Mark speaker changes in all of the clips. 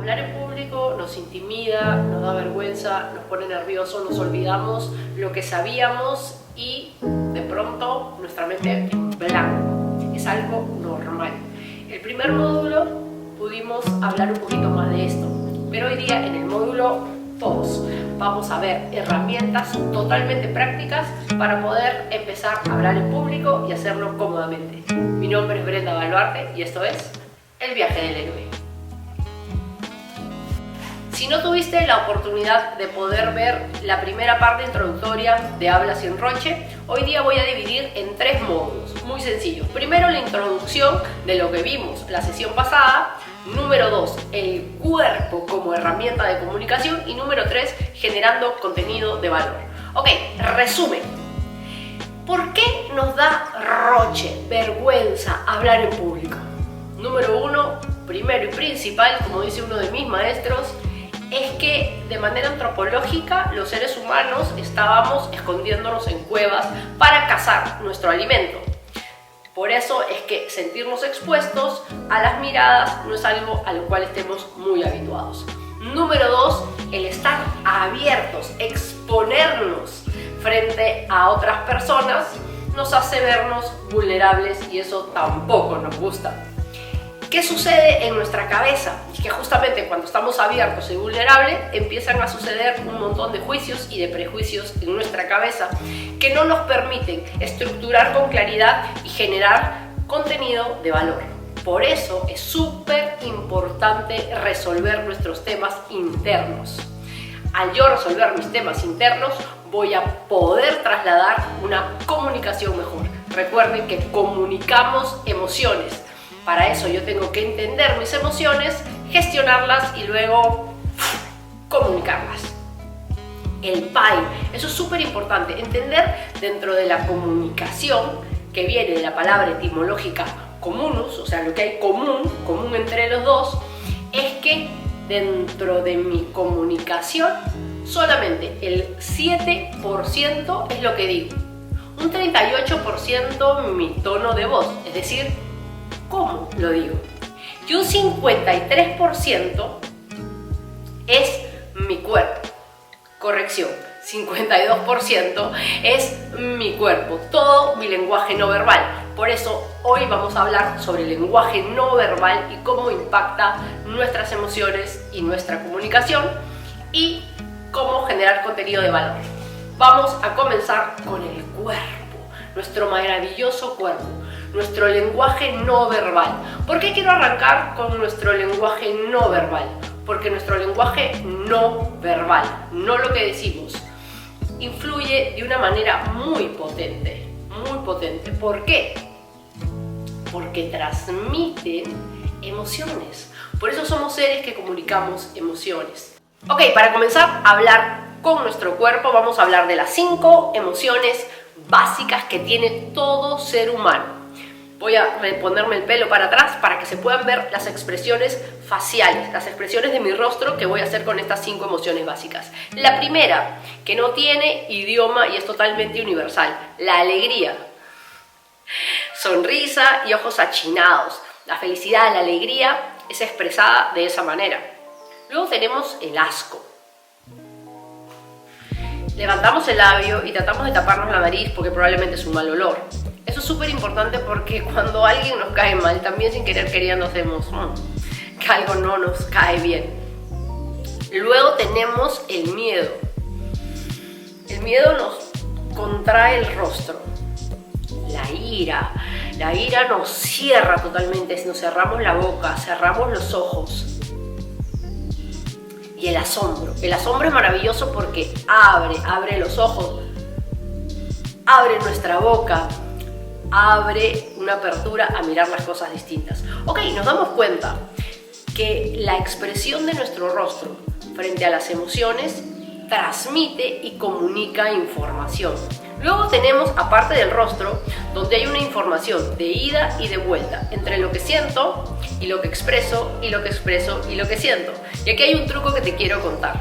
Speaker 1: Hablar en público nos intimida, nos da vergüenza, nos pone nerviosos, nos olvidamos lo que sabíamos y de pronto nuestra mente blanco. Es algo normal. El primer módulo pudimos hablar un poquito más de esto, pero hoy día en el módulo 2 vamos a ver herramientas totalmente prácticas para poder empezar a hablar en público y hacerlo cómodamente. Mi nombre es Brenda Baluarte y esto es El Viaje del Héroe. Si no tuviste la oportunidad de poder ver la primera parte introductoria de Habla sin Roche, hoy día voy a dividir en 3 módulos, muy sencillos. Primero, la introducción de lo que vimos la sesión pasada. Número 2, el cuerpo como herramienta de comunicación. Y número 3, generando contenido de valor. Ok, resumen. ¿Por qué nos da roche, vergüenza hablar en público? Número 1, primero y principal, como dice uno de mis maestros, es que de manera antropológica los seres humanos estábamos escondiéndonos en cuevas para cazar nuestro alimento. Por eso es que sentirnos expuestos a las miradas no es algo a lo cual estemos muy habituados. Número 2, el estar abiertos, exponernos frente a otras personas nos hace vernos vulnerables y eso tampoco nos gusta. ¿Qué sucede en nuestra cabeza? Que justamente cuando estamos abiertos y vulnerables empiezan a suceder un montón de juicios y de prejuicios en nuestra cabeza que no nos permiten estructurar con claridad y generar contenido de valor. Por eso es súper importante resolver nuestros temas internos. Al yo resolver mis temas internos voy a poder trasladar una comunicación mejor. Recuerden que comunicamos emociones. Para eso yo tengo que entender mis emociones, gestionarlas y luego comunicarlas. El PAI, eso es súper importante, entender dentro de la comunicación, que viene de la palabra etimológica comunus, o sea, lo que hay común entre los dos, es que dentro de mi comunicación solamente el 7% es lo que digo, un 38% mi tono de voz, es decir, cómo lo digo, y un 53% es mi cuerpo. Corrección, 52% es mi cuerpo, todo mi lenguaje no verbal. Por eso hoy vamos a hablar sobre el lenguaje no verbal y cómo impacta nuestras emociones y nuestra comunicación y cómo generar contenido de valor. Vamos a comenzar con el cuerpo, nuestro maravilloso cuerpo. Nuestro lenguaje no verbal. ¿Por qué quiero arrancar con nuestro lenguaje no verbal? Porque nuestro lenguaje no verbal, no lo que decimos, influye de una manera muy potente, muy potente. ¿Por qué? Porque transmiten emociones. Por eso somos seres que comunicamos emociones. Ok, para comenzar a hablar con nuestro cuerpo, vamos a hablar de las 5 emociones básicas que tiene todo ser humano. Voy a ponerme el pelo para atrás para que se puedan ver las expresiones faciales, las expresiones de mi rostro que voy a hacer con estas 5 emociones básicas. La primera, que no tiene idioma y es totalmente universal, la alegría. Sonrisa y ojos achinados. La felicidad, la alegría es expresada de esa manera. Luego tenemos el asco. Levantamos el labio y tratamos de taparnos la nariz porque probablemente es un mal olor. Eso es súper importante porque cuando alguien nos cae mal, también sin querer queriendo hacemos que algo no nos cae bien. Luego tenemos el miedo. El miedo nos contrae el rostro. La ira nos cierra totalmente, nos cerramos la boca, cerramos los ojos. Y el asombro es maravilloso porque abre los ojos, abre nuestra boca, abre una apertura a mirar las cosas distintas. Ok, nos damos cuenta que la expresión de nuestro rostro frente a las emociones transmite y comunica información. Luego tenemos, aparte del rostro, donde hay una información de ida y de vuelta entre lo que siento y lo que expreso y lo que expreso y lo que siento. Y aquí hay un truco que te quiero contar.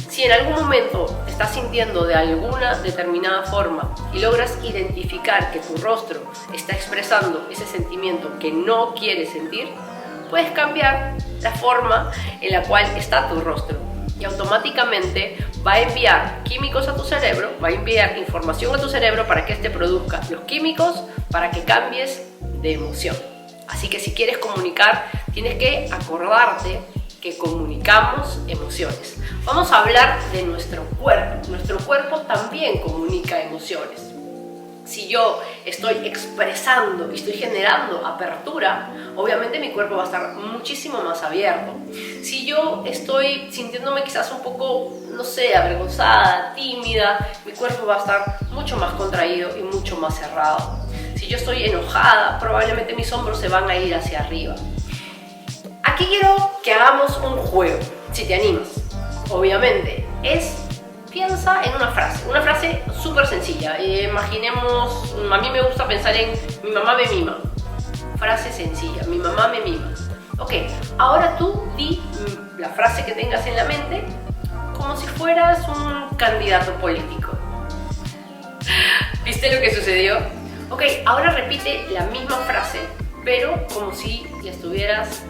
Speaker 1: Si en algún momento estás sintiendo de alguna determinada forma y logras identificar que tu rostro está expresando ese sentimiento que no quieres sentir, puedes cambiar la forma en la cual está tu rostro. Y automáticamente va a enviar químicos a tu cerebro, va a enviar información a tu cerebro para que éste produzca los químicos para que cambies de emoción. Así que si quieres comunicar, tienes que acordarte que comunicamos emociones. Vamos a hablar de nuestro cuerpo. Nuestro cuerpo también comunica emociones. Si yo estoy expresando y estoy generando apertura, obviamente mi cuerpo va a estar muchísimo más abierto. Si yo estoy sintiéndome quizás un poco, no sé, avergonzada, tímida, mi cuerpo va a estar mucho más contraído y mucho más cerrado. Si yo estoy enojada, probablemente mis hombros se van a ir hacia arriba. Aquí quiero que hagamos un juego, si te animas. Obviamente, piensa en una frase súper sencilla. Imaginemos, a mí me gusta pensar en mi mamá me mima. Frase sencilla, mi mamá me mima. Ok, ahora tú di la frase que tengas en la mente como si fueras un candidato político. ¿Viste lo que sucedió? Ok, ahora repite la misma frase, pero como si le estuvieras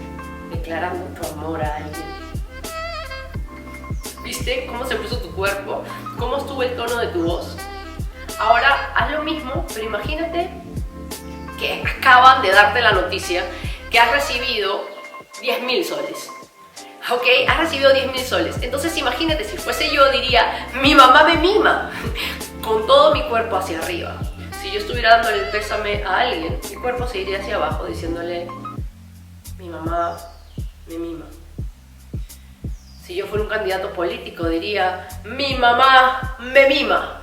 Speaker 1: declarando tu amor a alguien. ¿Viste cómo se puso tu cuerpo? ¿Cómo estuvo el tono de tu voz? Ahora haz lo mismo, pero imagínate que acaban de darte la noticia que has recibido 10.000 soles. ¿Ok? Has recibido 10.000 soles. Entonces imagínate, si fuese yo diría, mi mamá me mima, con todo mi cuerpo hacia arriba. Si yo estuviera dándole el pésame a alguien, mi cuerpo se iría hacia abajo diciéndole, mi mamá me mima. Si yo fuera un candidato político diría, mi mamá me mima.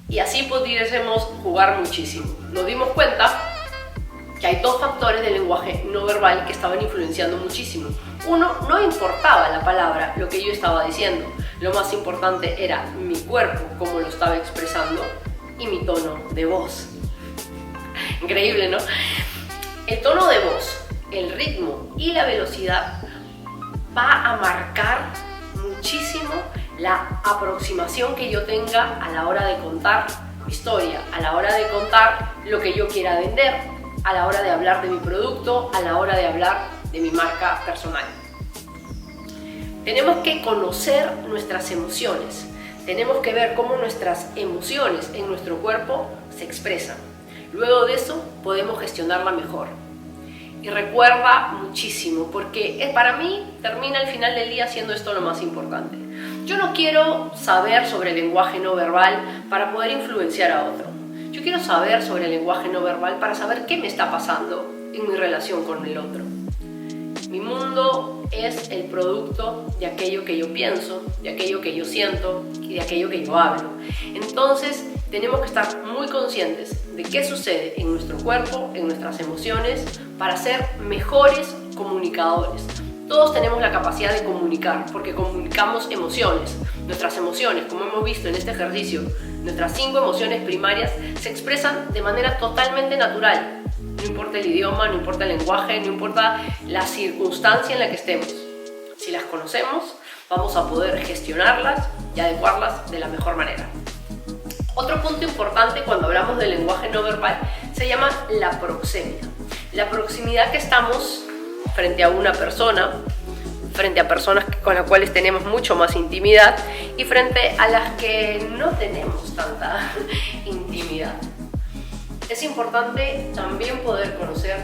Speaker 1: Y así pudiésemos jugar muchísimo. Nos dimos cuenta que hay dos factores del lenguaje no verbal que estaban influenciando muchísimo. Uno, no importaba la palabra, lo que yo estaba diciendo. Lo más importante era mi cuerpo, cómo lo estaba expresando, y mi tono de voz. Increíble, ¿no? El tono de voz, el ritmo y la velocidad va a marcar muchísimo la aproximación que yo tenga a la hora de contar mi historia, a la hora de contar lo que yo quiera vender, a la hora de hablar de mi producto, a la hora de hablar de mi marca personal. Tenemos que conocer nuestras emociones, tenemos que ver cómo nuestras emociones en nuestro cuerpo se expresan. Luego de eso podemos gestionarla mejor. Y recuerda muchísimo, porque para mí termina al final del día siendo esto lo más importante. Yo no quiero saber sobre el lenguaje no verbal para poder influenciar a otro. Yo quiero saber sobre el lenguaje no verbal para saber qué me está pasando en mi relación con el otro. Mi mundo es el producto de aquello que yo pienso, de aquello que yo siento y de aquello que yo hablo. Entonces, tenemos que estar muy conscientes de qué sucede en nuestro cuerpo, en nuestras emociones, para ser mejores comunicadores. Todos tenemos la capacidad de comunicar, porque comunicamos emociones. Nuestras emociones, como hemos visto en este ejercicio, nuestras 5 emociones primarias se expresan de manera totalmente natural. No importa el idioma, no importa el lenguaje, no importa la circunstancia en la que estemos. Si las conocemos, vamos a poder gestionarlas y adecuarlas de la mejor manera. Otro punto importante cuando hablamos del lenguaje no verbal se llama la proxemia. La proximidad que estamos frente a una persona, frente a personas con las cuales tenemos mucho más intimidad y frente a las que no tenemos tanta intimidad. Es importante también poder conocer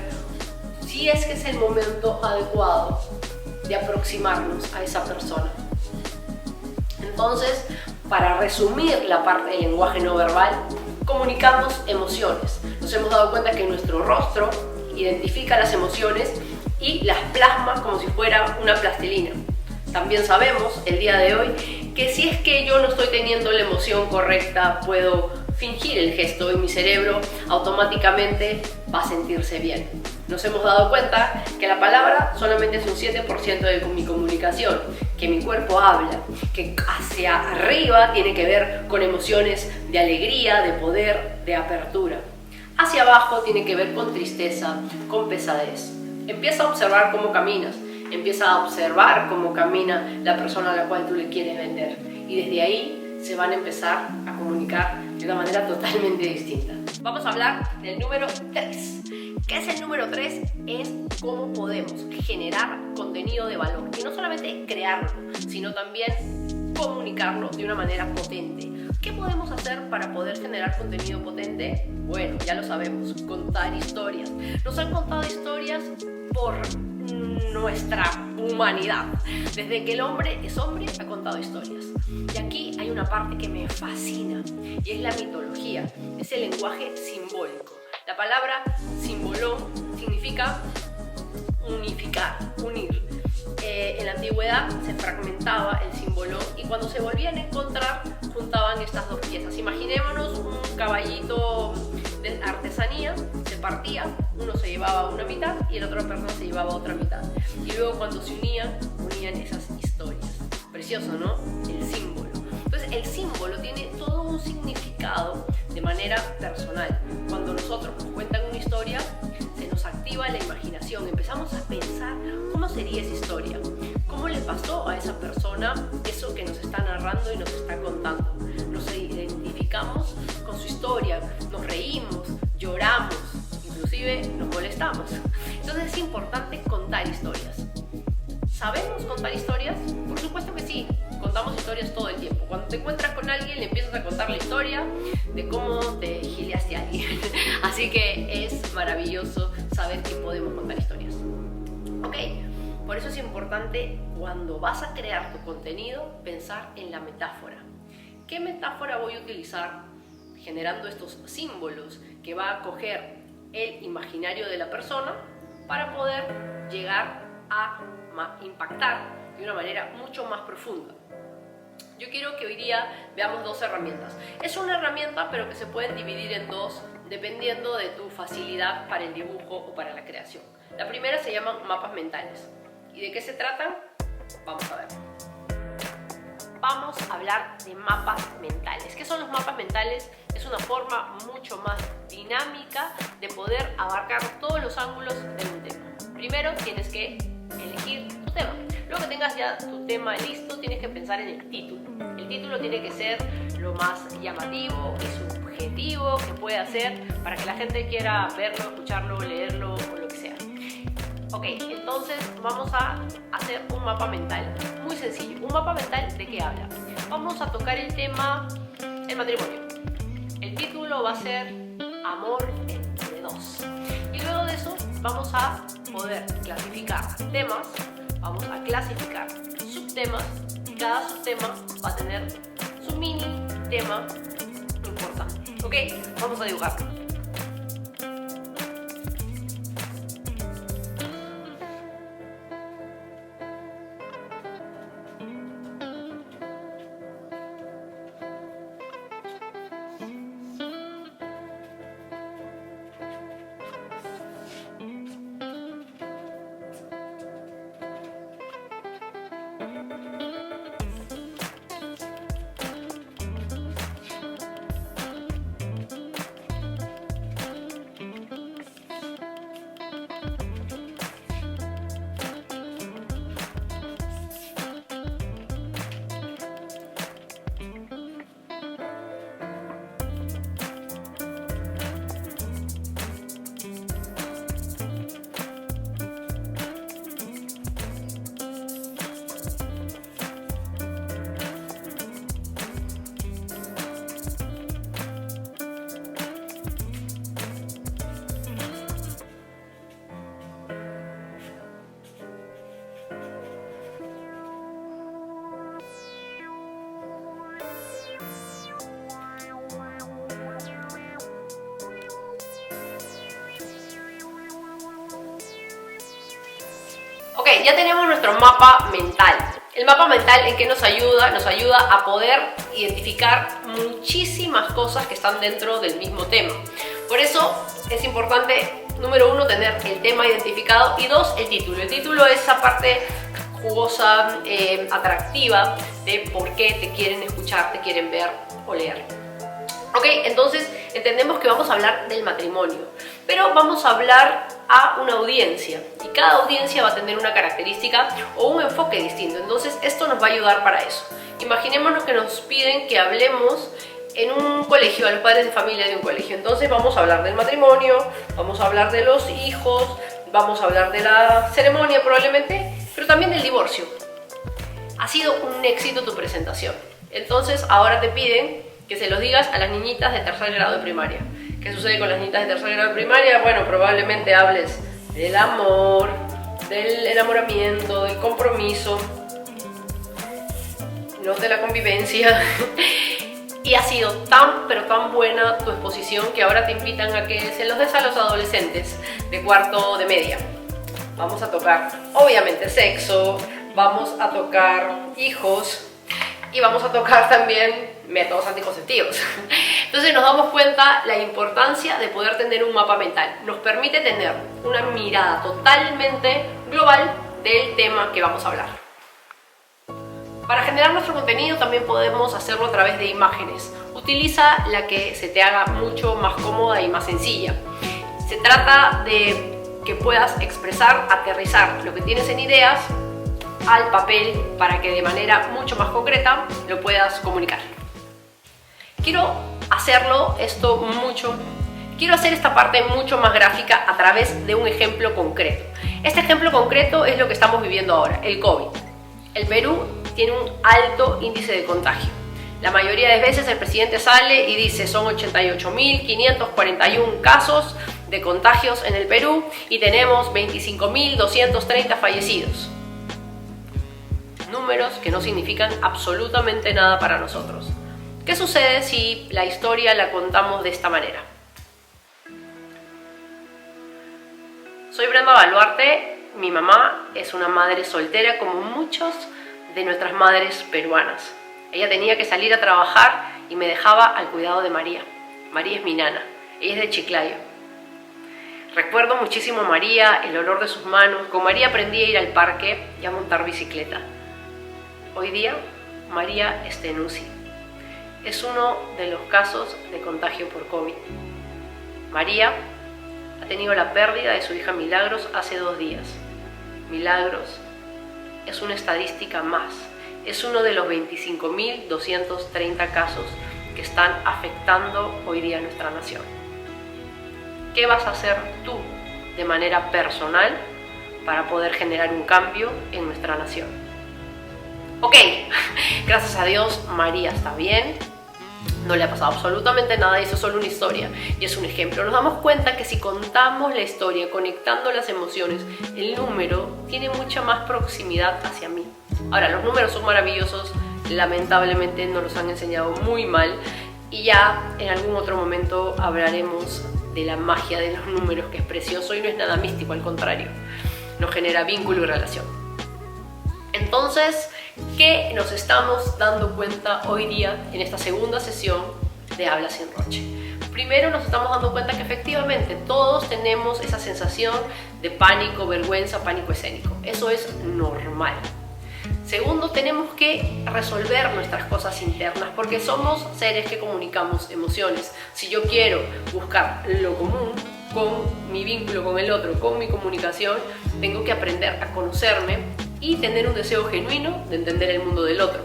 Speaker 1: si es que es el momento adecuado de aproximarnos a esa persona. Entonces, para resumir la parte del lenguaje no verbal, comunicamos emociones. Nos hemos dado cuenta que nuestro rostro identifica las emociones y las plasma como si fuera una plastilina. También sabemos el día de hoy que si es que yo no estoy teniendo la emoción correcta, puedo fingir el gesto y mi cerebro automáticamente va a sentirse bien. Nos hemos dado cuenta que la palabra solamente es un 7% de mi comunicación, que mi cuerpo habla, que hacia arriba tiene que ver con emociones de alegría, de poder, de apertura. Hacia abajo tiene que ver con tristeza, con pesadez. Empieza a observar cómo caminas, empieza a observar cómo camina la persona a la cual tú le quieres vender. Y desde ahí se van a empezar a comunicar de una manera totalmente distinta. Vamos a hablar del número 3. ¿Qué es el número 3? Es cómo podemos generar contenido de valor. Y no solamente crearlo, sino también comunicarlo de una manera potente. ¿Qué podemos hacer para poder generar contenido potente? Bueno, ya lo sabemos, contar historias. Nos han contado historias por nuestra humanidad. Desde que el hombre es hombre, ha contado historias. Y aquí hay una parte que me fascina, y es la mitología, es el lenguaje simbólico. La palabra simbolón significa unificar, unir. En la antigüedad se fragmentaba el simbolón y cuando se volvían a encontrar juntaban estas dos piezas. Imaginémonos un caballito de artesanía, se partía, uno se llevaba una mitad y la otra persona se llevaba otra mitad. Y luego cuando se unían esas historias. Precioso, ¿no? El símbolo. Entonces el símbolo tiene todo un significado de manera personal. Cuando nosotros nos cuentan una historia, se nos activa la imaginación, empezamos a pensar cómo sería esa historia, cómo le pasó a esa persona eso que nos está narrando y nos está contando. Nos identificamos con su historia, nos reímos, lloramos, inclusive nos molestamos. Entonces es importante contar historias. ¿Sabemos contar historias? Por supuesto que sí, contamos historias todo el tiempo. Cuando te encuentras con alguien le empiezas a contar la historia de cómo te gileaste a alguien. Así que es maravilloso saber que podemos contar historias. Ok, por eso es importante cuando vas a crear tu contenido pensar en la metáfora. ¿Qué metáfora voy a utilizar generando estos símbolos que va a coger el imaginario de la persona para poder llegar a impactar de una manera mucho más profunda? Yo quiero que hoy día veamos dos herramientas. Es una herramienta pero que se pueden dividir en dos dependiendo de tu facilidad para el dibujo o para la creación. La primera se llaman mapas mentales. ¿Y de qué se tratan? Vamos a ver. Vamos a hablar de mapas mentales. ¿Qué son los mapas mentales? Es una forma mucho más dinámica de poder abarcar todos los ángulos de un tema. Primero tienes que elegir tu tema. Luego que tengas ya tu tema listo, tienes que pensar en el título. El título tiene que ser lo más llamativo y subjetivo que pueda ser para que la gente quiera verlo, escucharlo, leerlo o lo que sea. Ok, entonces vamos a hacer un mapa mental muy sencillo. ¿Un mapa mental de qué habla? Vamos a tocar el tema el matrimonio. El título va a ser Amor entre dos. Y luego de eso vamos a poder clasificar temas, vamos a clasificar subtemas y cada subtema va a tener su mini tema importante. ¿Ok? Vamos a dibujarlo. Ok, ya tenemos nuestro mapa mental. El mapa mental, ¿en qué nos ayuda? Nos ayuda a poder identificar muchísimas cosas que están dentro del mismo tema. Por eso es importante, número uno, tener el tema identificado y dos, el título. El título es esa parte jugosa, atractiva de por qué te quieren escuchar, te quieren ver o leer. Ok, entonces entendemos que vamos a hablar del matrimonio, pero vamos a hablar a una audiencia y cada audiencia va a tener una característica o un enfoque distinto. Entonces esto nos va a ayudar para eso. Imaginémonos que nos piden que hablemos en un colegio, a los padres de familia de un colegio. Entonces vamos a hablar del matrimonio, vamos a hablar de los hijos, vamos a hablar de la ceremonia probablemente, pero también del divorcio. Ha sido un éxito tu presentación. Entonces ahora te piden que se los digas a las niñitas de tercer grado de primaria. ¿Qué sucede con las niñitas de tercer grado de primaria? Bueno, probablemente hables del amor, del enamoramiento, del compromiso, no de la convivencia. Y ha sido tan, pero tan buena tu exposición que ahora te invitan a que se los des a los adolescentes de cuarto de media. Vamos a tocar, obviamente, sexo, vamos a tocar hijos y vamos a tocar también métodos anticonceptivos. Entonces nos damos cuenta la importancia de poder tener un mapa mental. Nos permite tener una mirada totalmente global del tema que vamos a hablar. Para generar nuestro contenido también podemos hacerlo a través de imágenes. Utiliza la que se te haga mucho más cómoda y más sencilla. Se trata de que puedas expresar, aterrizar lo que tienes en ideas al papel para que de manera mucho más concreta lo puedas comunicar. Quiero hacer esta parte mucho más gráfica a través de un ejemplo concreto. Este ejemplo concreto es lo que estamos viviendo ahora, el COVID. El Perú tiene un alto índice de contagio. La mayoría de veces el presidente sale y dice son 88.541 casos de contagios en el Perú y tenemos 25.230 fallecidos. Números que no significan absolutamente nada para nosotros. ¿Qué sucede si la historia la contamos de esta manera? Soy Brenda Baluarte. Mi mamá es una madre soltera como muchos de nuestras madres peruanas. Ella tenía que salir a trabajar y me dejaba al cuidado de María. María es mi nana, ella es de Chiclayo. Recuerdo muchísimo a María, el olor de sus manos. Con María aprendí a ir al parque y a montar bicicleta. Hoy día María está en UCI. Es uno de los casos de contagio por COVID. María ha tenido la pérdida de su hija Milagros hace 2 días. Milagros es una estadística más. Es uno de los 25.230 casos que están afectando hoy día a nuestra nación. ¿Qué vas a hacer tú de manera personal para poder generar un cambio en nuestra nación? Ok, gracias a Dios María está bien. No le ha pasado absolutamente nada y eso es solo una historia y es un ejemplo. Nos damos cuenta que si contamos la historia, conectando las emociones, el número tiene mucha más proximidad hacia mí. Ahora, los números son maravillosos, lamentablemente nos los han enseñado muy mal y ya en algún otro momento hablaremos de la magia de los números, que es precioso y no es nada místico, al contrario, nos genera vínculo y relación. Entonces, ¿qué nos estamos dando cuenta hoy día en esta segunda sesión de Habla sin Roche? Primero nos estamos dando cuenta que efectivamente todos tenemos esa sensación de pánico, vergüenza, pánico escénico. Eso es normal. Segundo, tenemos que resolver nuestras cosas internas porque somos seres que comunicamos emociones. Si yo quiero buscar lo común con mi vínculo con el otro, con mi comunicación, tengo que aprender a conocerme y tener un deseo genuino de entender el mundo del otro.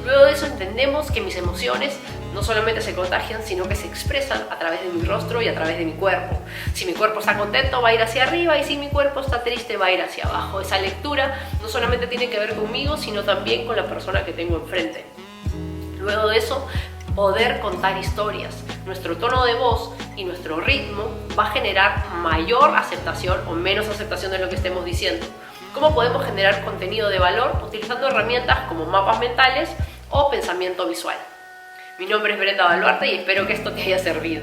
Speaker 1: Luego de eso entendemos que mis emociones no solamente se contagian, sino que se expresan a través de mi rostro y a través de mi cuerpo. Si mi cuerpo está contento va a ir hacia arriba y si mi cuerpo está triste va a ir hacia abajo. Esa lectura no solamente tiene que ver conmigo, sino también con la persona que tengo enfrente. Luego de eso, poder contar historias. Nuestro tono de voz y nuestro ritmo va a generar mayor aceptación o menos aceptación de lo que estemos diciendo. ¿Cómo podemos generar contenido de valor? Utilizando herramientas como mapas mentales o pensamiento visual. Mi nombre es Brenda Baluarte y espero que esto te haya servido.